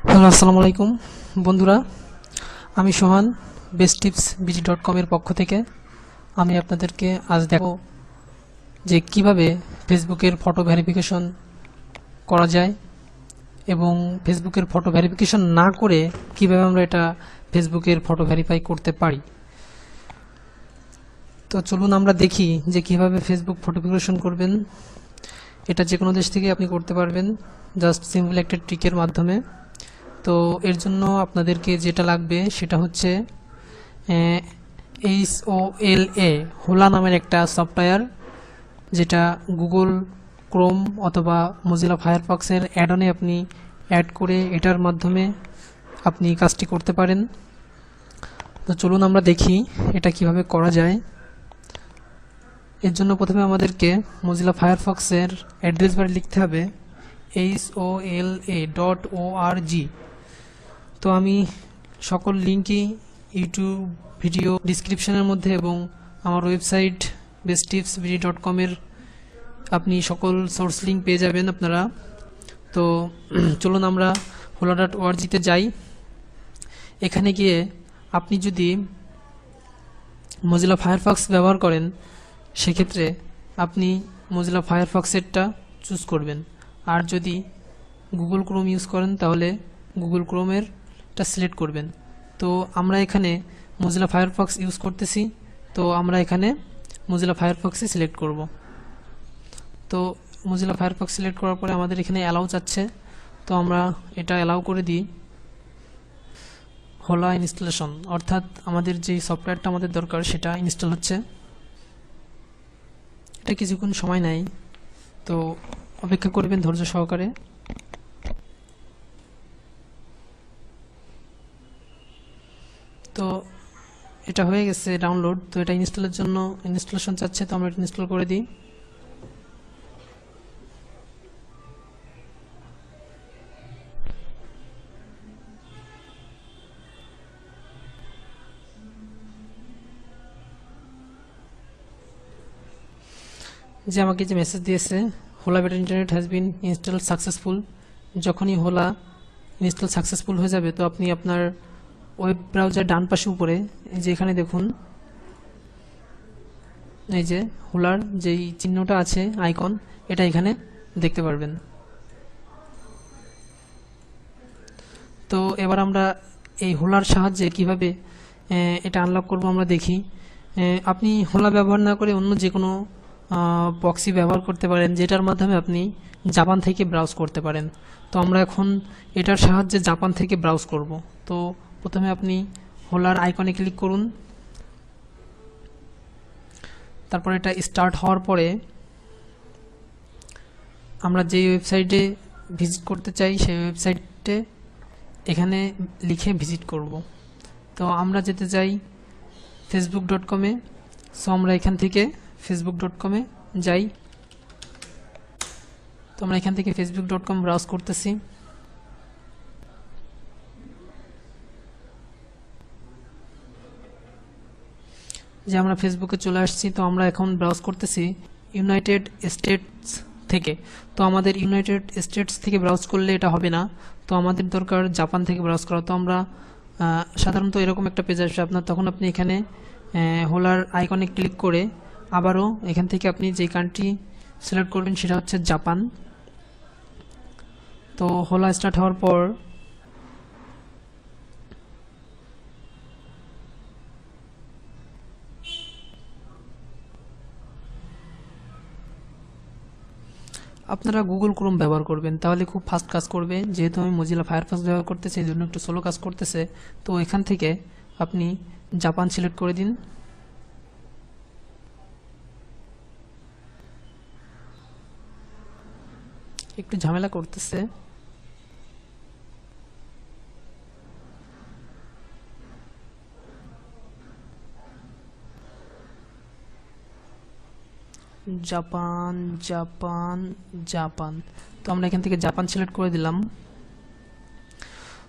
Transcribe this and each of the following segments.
Hello, আসসালামু আলাইকুম বন্ধুরা। আমি সোহান, bestipsbg.com এর পক্ষ থেকে আমি আপনাদেরকে আজ দেখো যে কিভাবে ফেসবুকের ফটো ভেরিফিকেশন করা যায় এবং ফেসবুকের ফটো ভেরিফিকেশন না করে কিভাবে আমরা এটা ফেসবুকের ফটো ভেরিফাই করতে পারি। তো চলুন আমরা দেখি যে কিভাবে ফেসবুক ফটো ভেরিফিকেশন করবেন। এটা যে কোনো দেশ থেকে আপনি করতে পারবেন, জাস্ট সিম্পল একটা ট্রিকের মাধ্যমে। তো এর জন্য আপনাদেরকে যেটা লাগবে সেটা হচ্ছে HOLA হোলা নামের একটা সফটওয়্যার, যেটা গুগল ক্রোম অথবা মোজিলা ফায়ারফক্সের অ্যাড-অনে আপনি অ্যাড করে এটার মাধ্যমে আপনি কাজটি করতে পারেন। তো চলুন আমরা দেখি এটা কিভাবে করা যায়। এর জন্য প্রথমে আমাদেরকে মোজিলা ফায়ারফক্সের অ্যাড্রেস বার লিখতে হবে HOLA.org। তো আমি সকল লিঙ্কই ইউটিউব ভিডিও ডিসক্রিপশনের মধ্যে এবং আমার ওয়েবসাইট bestipsbg.com এর আপনি সকল সোর্স লিঙ্ক পেয়ে যাবেন আপনারা। তো চলুন আমরা hola.org তে যাই। এখানে গিয়ে আপনি যদি মোজিলা ফায়ারফক্স ব্যবহার করেন সেক্ষেত্রে আপনি মোজিলা ফায়ারফক্সেরটা চুজ করবেন, আর যদি গুগল ক্রোম ইউজ করেন তাহলে গুগল ক্রোমেরটা সিলেক্ট করবেন। তো আমরা এখানে মোজিলা ফায়ারফক্স ইউজ করতেছি, তো আমরা এখানে মোজিলা ফায়ারফক্সই সিলেক্ট করব। তো মোজিলা ফায়ারফক্স সিলেক্ট করার পরে আমাদের এখানে অ্যালাউ চাচ্ছে, তো আমরা এটা অ্যালাউ করে দিই। হোলা ইনস্টলেশন, অর্থাৎ আমাদের যে সফটওয়্যারটা আমাদের দরকার সেটা ইনস্টল হচ্ছে। এটা কিছুক্ষণ সময় নেয়, তো অপেক্ষা করবেন ধৈর্য সহকারে। তো এটা হয়ে গেছে ডাউনলোড। তো এটা ইনস্টলের জন্য ইনস্টলেশন চাচ্ছে, তো আমরা এটা ইনস্টল করে দিই। যে আমাকে যে মেসেজ দিয়েছে, হোলা বেটা internet has been install successful. যখনই হোলা ইনস্টল সাকসেসফুল হয়ে যাবে তো আপনি আপনার ওয়েব ব্রাউজার ডান পাশে উপরে এই যে এখানে দেখুন, এই যে হোলার যেই চিহ্নটা আছে আইকন, এটা এখানে দেখতে পারবেন। তো এবার আমরা এই হোলার সাহায্যে কিভাবে এটা আনলক করব আমরা দেখি। আপনি হোলা ব্যবহার না করে অন্য যে কোনো প্রক্সি ব্যবহার করতে পারেন, যেটার মাধ্যমে আপনি জাপান থেকে ব্রাউজ করতে পারেন। তো আমরা এখন এটার সাহায্যে জাপান থেকে ব্রাউজ করব। তো প্রথমে আপনি হোলার আইকনে ক্লিক করুন, তারপর এটা স্টার্ট হওয়ার পরে আমরা যে ওয়েবসাইটে ভিজিট করতে চাই সেই ওয়েবসাইটে এখানে লিখে ভিজিট করব। তো আমরা যেতে চাই facebook.com-এ, সো আমরা এখান থেকে facebook.com-এ যাই। তো আমরা এখান থেকে facebook.com ব্রাউজ করতেছি। যে আমরা ফেসবুকে চলে আসছি, তো আমরা এখন ব্রাউজ করতেছি ইউনাইটেড স্টেটস থেকে। তো আমাদের ইউনাইটেড স্টেটস থেকে ব্রাউজ করলে এটা হবে না, তো আমাদের দরকার জাপান থেকে ব্রাউজ করা। তো আমরা সাধারণত এরকম একটা পেজ আসবে আপনার, তখন আপনি এখানে হোলার আইকনে ক্লিক করে আবারও এখান থেকে আপনি যে কান্ট্রি সিলেক্ট করবেন সেটা হচ্ছে জাপান। তো হোলা স্টার্ট হওয়ার পর আপনারা গুগল ক্রোম ব্যবহার করবেন, তাহলে খুব ফাস্ট কাজ করবে। যেহেতু আমি মোজিলা ফায়ারফক্স ব্যবহার করতেছি এই জন্য একটু স্লো কাজ করতেছে। তো এখান থেকে আপনি জাপান সিলেক্ট করে দিন। একটু ঝামেলা করতেছে। জাপান জাপান জাপান, তো আমরা এখান থেকে জাপান সিলেক্ট করে দিলাম।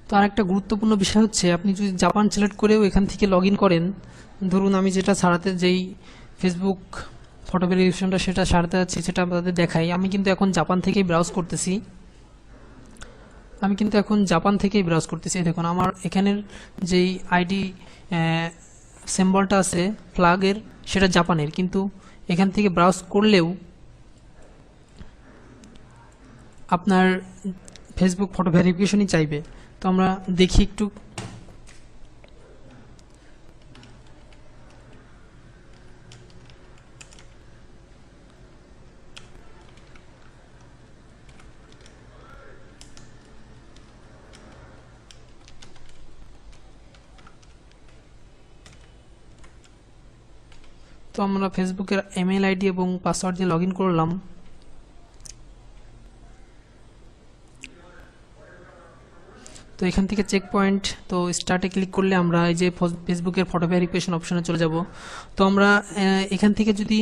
তো আরেকটা গুরুত্বপূর্ণ বিষয় হচ্ছে, আপনি যদি জাপান সিলেক্ট করেও এখান থেকে লগ ইন করেন, ধরুন আমি যেটা ছাড়াতে যেই ফেসবুক ফটো ভেরিফিকেশনটা সেটা সারতে যাচ্ছি, সেটা আপনাদের দেখাই। আমি কিন্তু এখন জাপান থেকেই ব্রাউজ করতেছি। আমি কিন্তু এখন জাপান থেকেই ব্রাউজ করতেছি। দেখুন আমার এখানের যেই আইডি সিম্বলটা আছে ফ্ল্যাগের, সেটা জাপানের, কিন্তু এখান থেকে ব্রাউজ করলেও আপনার ফেসবুক ফটো ভেরিফিকেশনই চাইবে। তো আমরা দেখি একটু। তো আমরা ফেসবুকের ইমেল আইডি এবং পাসওয়ার্ড দিয়ে লগ ইন করলাম। তো এখান থেকে চেক পয়েন্ট, তো স্টার্টে ক্লিক করলে আমরা এই যে ফেসবুকের ফটো ভেরিফিকেশন অপশনে চলে যাব। তো আমরা এখান থেকে যদি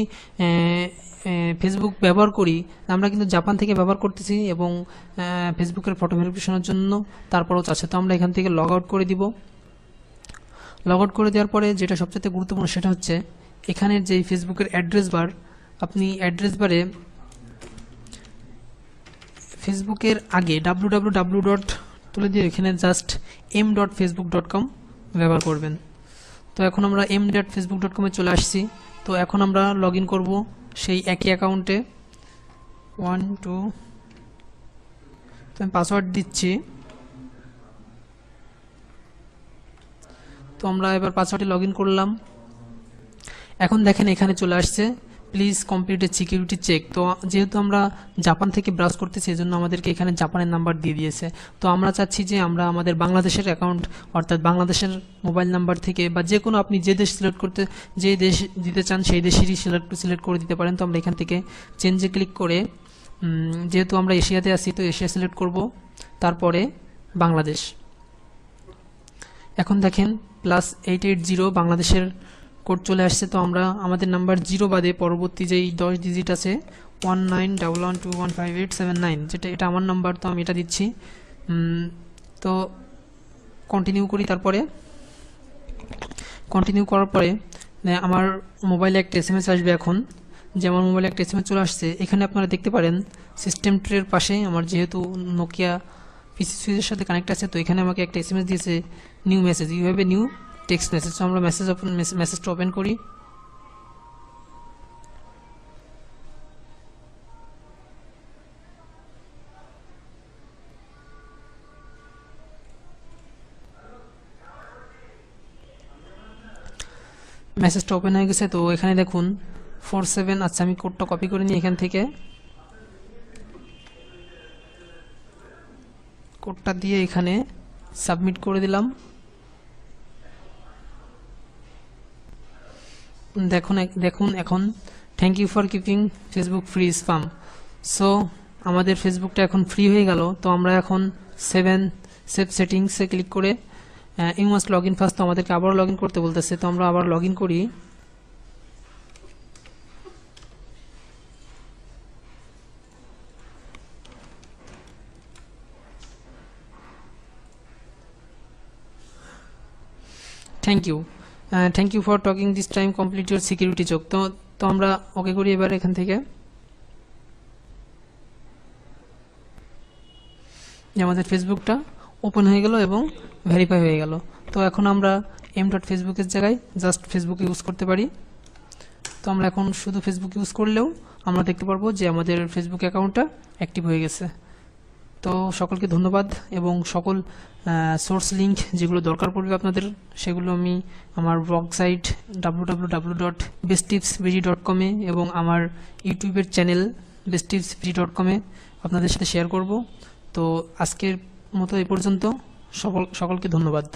ফেসবুক ব্যবহার করি, আমরা কিন্তু জাপান থেকে ব্যবহার করতেছি এবং ফেসবুকের ফটো ভেরিফিকেশনের জন্য তারপরও আছে। তো আমরা এখান থেকে লগ আউট করে দিব। লগ আউট করে দেওয়ার পরে যেটা সবচেয়ে গুরুত্বপূর্ণ সেটা হচ্ছে এখানের যে ফেসবুকের অ্যাড্রেস বার, আপনি অ্যাড্রেস বারে ফেসবুকের আগে www. তুলে দিয়ে এখানে জাস্ট m.facebook.com ব্যবহার করবেন। তো এখন আমরা m.facebook.com চলে আসছি। তো এখন আমরা লগ ইন করবো সেই একই অ্যাকাউন্টে 1 2। তো আমি পাসওয়ার্ড দিচ্ছি। তো আমরা এবার পাসওয়ার্ডে লগ ইন করলাম। এখন দেখেন এখানে চলে আসছে please complete a security check. তো যেহেতু আমরা জাপান থেকে ব্রাউজ করতেছি, এই জন্য আমাদেরকে এখানে জাপানের নাম্বার দিয়ে দিয়েছে। তো আমরা চাচ্ছি যে আমরা আমাদের বাংলাদেশের অ্যাকাউন্ট, অর্থাৎ বাংলাদেশের মোবাইল নাম্বার থেকে বা যে কোনো আপনি যে দেশ সিলেক্ট করতে, যে দেশ দিতে চান সেই দেশেরই সিলেক্ট করে দিতে পারেন। তো আমরা এখান থেকে চেঞ্জে ক্লিক করে, যেহেতু আমরা এশিয়াতে আছি তো এশিয়া সিলেক্ট করব, তারপরে বাংলাদেশ। এখন দেখেন +880 বাংলাদেশের কোড চলে আসছে। তো আমরা আমাদের নাম্বার 0 বাদে পরবর্তী যেই 10 ডিজিট আছে 1911215879, এটা আমার নাম্বার। তো আমি এটা দিচ্ছি। তো কন্টিনিউ করি। তারপরে কন্টিনিউ করার পরে আমার মোবাইলে একটা SMS আসবে। এখন যে আমার মোবাইলে একটা SMS চলে আসছে, এখানে আপনারা দেখতে পারেন সিস্টেম ট্রের পাশে আমার যেহেতু নোকিয়া পিসি সুইচের সাথে কানেক্ট আছে, তো এখানে আমাকে একটা SMS দিয়েছে new message, you have a new text message. তো আমরা মেসেজটা ওপেন করি। মেসেজটা ওপেন হয়ে গেছে। তো এখানে দেখুন 47। আচ্ছা আমি কোডটা কপি করে নিই, এখান থেকে কোডটা দিয়ে এখানে সাবমিট করে দিলাম। দেখুন এখন thank you for keeping Facebook free spam. So আমাদের ফেসবুকটা এখন ফ্রি হয়ে গেল। তো আমরা এখন সেভ সেটিংসে ক্লিক করে you must log in first, তো আমাদেরকে আবার লগ ইন করতে বলতেছে। তো আমরা আবার লগ ইন করি। Thank you for talking this time complete your security check. তো আমরা ওকে করি। এবার এখান থেকে আমাদের ফেসবুকটা ওপেন হয়ে গেল এবং ভেরিফাই হয়ে গেল। তো এখন আমরা m.facebook-এর জায়গায় জাস্ট ফেসবুক ইউজ করতে পারি। তো আমরা এখন শুধু ফেসবুক ইউজ করলেও আমরা দেখতে পারবো যে আমাদের ফেসবুক অ্যাকাউন্টটা অ্যাক্টিভ হয়ে গেছে। তো সকলকে ধন্যবাদ, এবং সকল সোর্স লিঙ্ক যেগুলো দরকার পড়বে আপনাদের, সেগুলো আমি আমার ব্লগ সাইট www.besttipsbg.com এ এবং আমার ইউটিউবের চ্যানেল besttipsbg.com এ আপনাদের সাথে শেয়ার করব। তো আজকের মতো এই পর্যন্ত। সকলকে ধন্যবাদ।